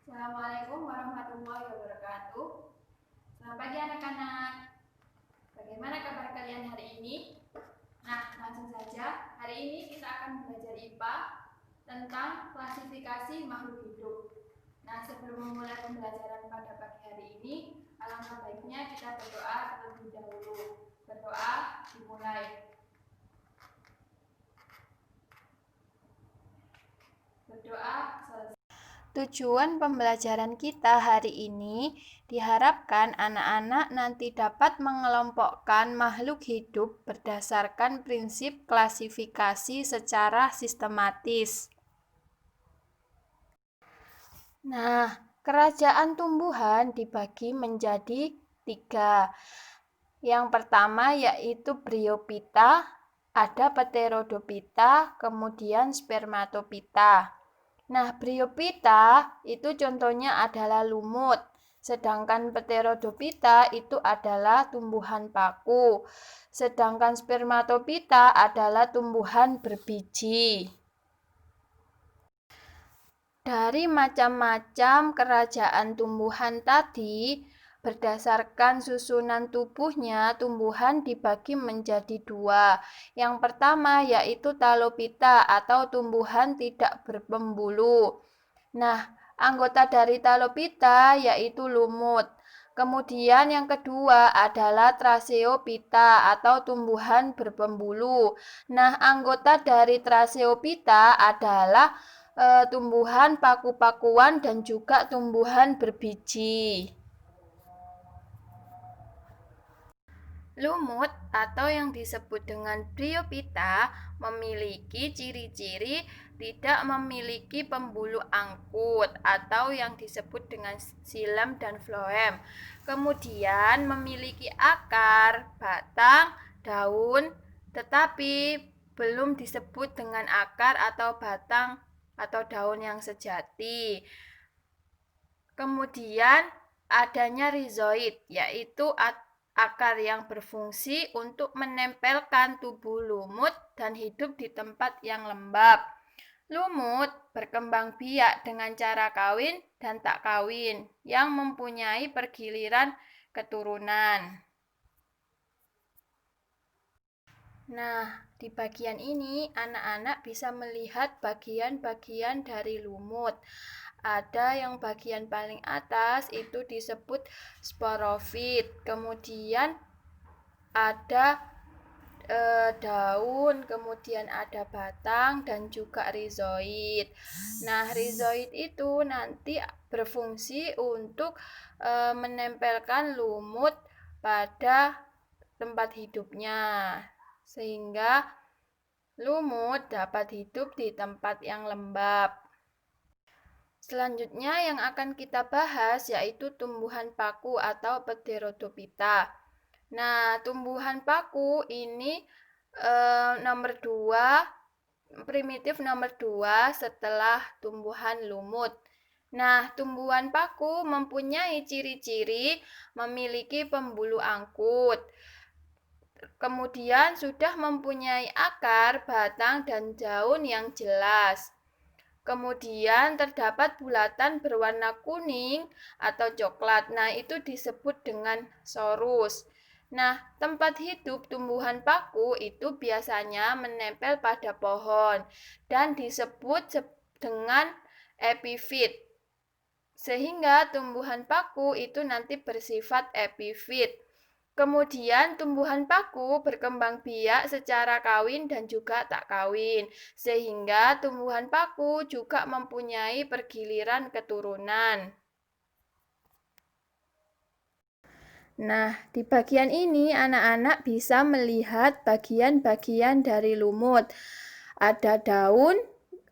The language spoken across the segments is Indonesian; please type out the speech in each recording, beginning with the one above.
Assalamualaikum warahmatullahi wabarakatuh. Selamat pagi anak-anak. Bagaimana kabar kalian hari ini? Nah, langsung saja. Hari ini kita akan belajar IPA tentang klasifikasi makhluk hidup. Nah, sebelum memulai pembelajaran pada pagi hari ini, alangkah baiknya kita berdoa terlebih dahulu. Berdoa dimulai. Berdoa selesai. Tujuan pembelajaran kita hari ini diharapkan anak-anak nanti dapat mengelompokkan makhluk hidup berdasarkan prinsip klasifikasi secara sistematis. Nah, kerajaan tumbuhan dibagi menjadi 3. Yang pertama yaitu Bryophyta, ada Pterodophyta, kemudian Spermatophyta. Nah, Bryophyta itu contohnya adalah lumut, sedangkan Pterodophyta itu adalah tumbuhan paku, sedangkan Spermatophyta adalah tumbuhan berbiji. Dari macam-macam kerajaan tumbuhan tadi, berdasarkan susunan tubuhnya, tumbuhan dibagi menjadi 2. Yang pertama yaitu Talophyta atau tumbuhan tidak berpembuluh. Nah, anggota dari Talophyta yaitu lumut. Kemudian yang kedua adalah Tracheophyta atau tumbuhan berpembuluh. Nah, anggota dari Tracheophyta adalah tumbuhan paku-pakuan dan juga tumbuhan berbiji. Lumut atau yang disebut dengan Bryophyta memiliki ciri-ciri tidak memiliki pembuluh angkut atau yang disebut dengan xilem dan phloem. Kemudian memiliki akar, batang, daun, tetapi belum disebut dengan akar atau batang atau daun yang sejati. Kemudian adanya rhizoid, yaitu akar yang berfungsi untuk menempelkan tubuh lumut dan hidup di tempat yang lembab. Lumut berkembang biak dengan cara kawin dan tak kawin yang mempunyai pergiliran keturunan. Nah, di bagian ini anak-anak bisa melihat bagian-bagian dari lumut. Ada yang bagian paling atas itu disebut sporofit. Kemudian ada daun, kemudian ada batang dan juga rhizoid. Nah, rhizoid itu nanti berfungsi untuk menempelkan lumut pada tempat hidupnya, sehingga lumut dapat hidup di tempat yang lembab. Selanjutnya yang akan kita bahas yaitu tumbuhan paku atau Pterodophyta. Nah, tumbuhan paku ini nomor 2, primitif nomor 2 setelah tumbuhan lumut. Nah, tumbuhan paku mempunyai ciri-ciri memiliki pembuluh angkut. Kemudian sudah mempunyai akar, batang, dan daun yang jelas. Kemudian terdapat bulatan berwarna kuning atau coklat. Nah, itu disebut dengan sorus. Nah, tempat hidup tumbuhan paku itu biasanya menempel pada pohon dan disebut dengan epifit. Sehingga tumbuhan paku itu nanti bersifat epifit. Kemudian tumbuhan paku berkembang biak secara kawin dan juga tak kawin, sehingga tumbuhan paku juga mempunyai pergiliran keturunan. Nah, di bagian ini anak-anak bisa melihat bagian-bagian dari lumut. Ada daun,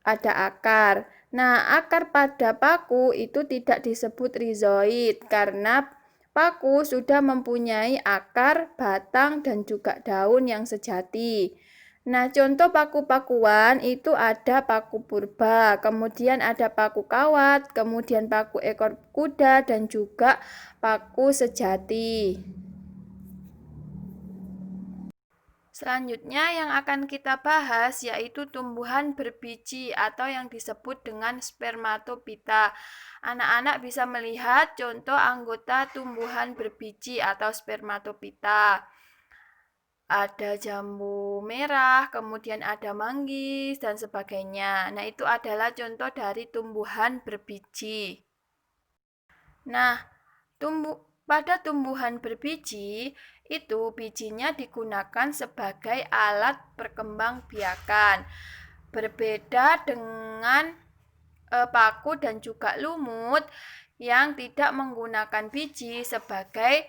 ada akar. Nah, akar pada paku itu tidak disebut rhizoid karena paku sudah mempunyai akar, batang, dan juga daun yang sejati. Nah, contoh paku-pakuan itu ada paku purba, kemudian ada paku kawat, kemudian paku ekor kuda, dan juga paku sejati. Selanjutnya yang akan kita bahas yaitu tumbuhan berbiji atau yang disebut dengan spermatopita. Anak-anak bisa melihat contoh anggota tumbuhan berbiji atau spermatopita. Ada jambu merah, kemudian ada manggis, dan sebagainya. Nah, itu adalah contoh dari tumbuhan berbiji. Nah, pada tumbuhan berbiji, itu bijinya digunakan sebagai alat perkembangbiakan. Berbeda dengan paku dan juga lumut yang tidak menggunakan biji sebagai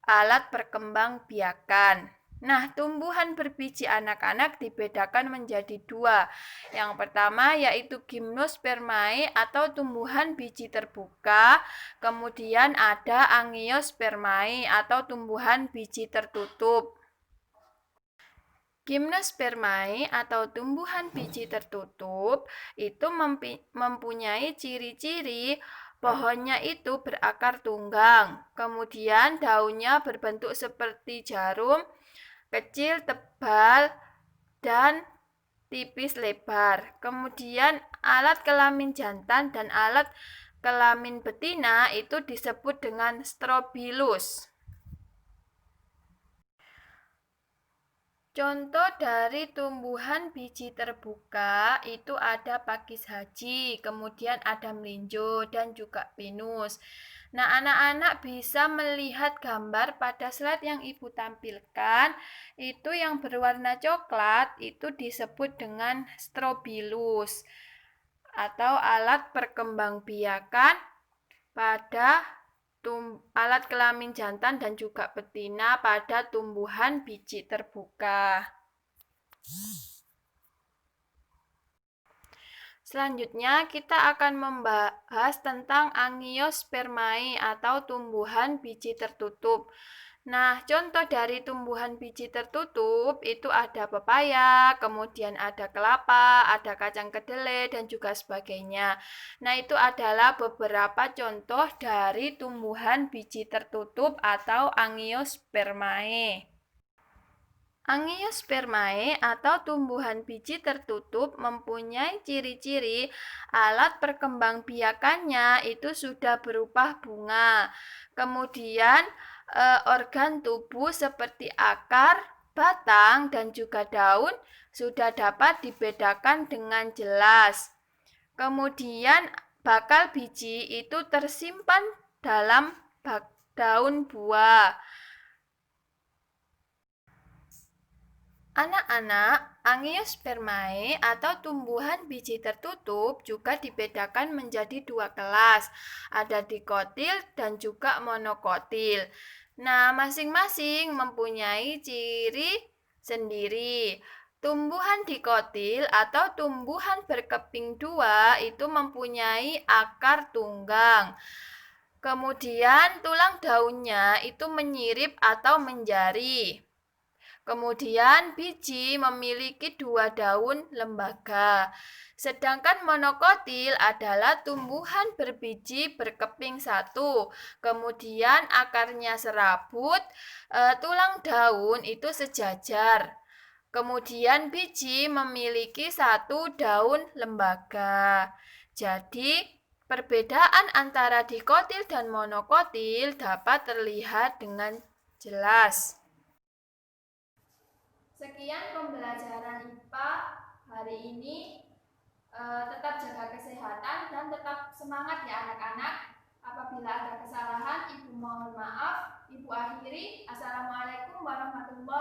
alat perkembangbiakan. Nah, tumbuhan berbiji anak-anak dibedakan menjadi dua. Yang pertama yaitu gimnospermae atau tumbuhan biji terbuka. Kemudian ada angiospermae atau tumbuhan biji tertutup. Gimnospermae atau tumbuhan biji tertutup itu mempunyai ciri-ciri pohonnya itu berakar tunggang. Kemudian daunnya berbentuk seperti jarum, kecil, tebal, dan tipis lebar. Kemudian alat kelamin jantan dan alat kelamin betina itu disebut dengan strobilus. Contoh dari tumbuhan biji terbuka itu ada pakis haji, kemudian ada melinjo dan juga pinus. Nah, anak-anak bisa melihat gambar pada slide yang Ibu tampilkan, itu yang berwarna coklat itu disebut dengan strobilus atau alat perkembangbiakan pada alat kelamin jantan dan juga betina pada tumbuhan biji terbuka. Selanjutnya kita akan membahas tentang angiospermae atau tumbuhan biji tertutup. Nah, contoh dari tumbuhan biji tertutup itu ada pepaya, kemudian ada kelapa, ada kacang kedelai, dan juga sebagainya. Nah, itu adalah beberapa contoh dari tumbuhan biji tertutup atau angiospermae. Angiospermae atau tumbuhan biji tertutup mempunyai ciri-ciri alat perkembangbiakannya itu sudah berupa bunga. Kemudian organ tubuh seperti akar, batang, dan juga daun sudah dapat dibedakan dengan jelas. Kemudian bakal biji itu tersimpan dalam daun buah. Anak-anak, angiospermae atau tumbuhan biji tertutup juga dibedakan menjadi dua kelas, ada dikotil dan juga monokotil. Nah, masing-masing mempunyai ciri sendiri. Tumbuhan dikotil atau tumbuhan berkeping dua itu mempunyai akar tunggang. Kemudian tulang daunnya itu menyirip atau menjari. Kemudian biji memiliki dua daun lembaga. Sedangkan monokotil adalah tumbuhan berbiji berkeping satu. Kemudian akarnya serabut, tulang daun itu sejajar. Kemudian biji memiliki satu daun lembaga. Jadi perbedaan antara dikotil dan monokotil dapat terlihat dengan jelas. Sekian pembelajaran IPA hari ini. Tetap jaga kesehatan dan tetap semangat ya anak-anak. Apabila ada kesalahan, Ibu mohon maaf. Ibu akhiri. Assalamualaikum warahmatullahi wabarakatuh.